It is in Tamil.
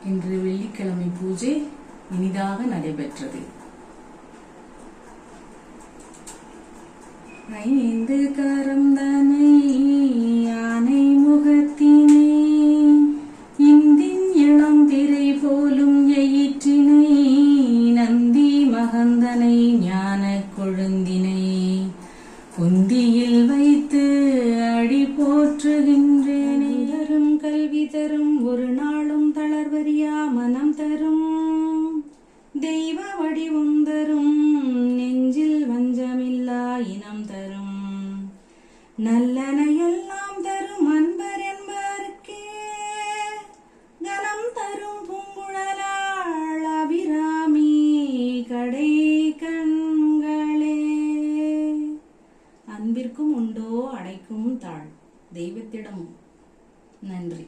இன்று வெள்ளிக்கிழமை பூஜை இனிதாக நடைபெற்றது. 5 கரம் தனை யானை முகத்தினை இந்தின் இளம் திரை போலும் எயிற்றினை நந்தி மகந்தனை ஞான கொழுந்தினை குந்தியில் வைத்து அடி போற்றுகின்றேனே. தரும் கல்வி தரும் ஒரு நாளும் தளர்வறியா மனம் தரும் தெய்வ வடிவம் தரும் நெஞ்சில் வஞ்சமில்லா இனம் தரும் நல்லனையெல்லாம் தரும் அன்பர் என்பர்க்கே கனம் தரும் பூங்குழலாள் அபிராமி கடை கண்களே. அன்பிற்கும் உண்டோ அடைக்கும் தாழ் தெய்வத்திடம். நன்றி.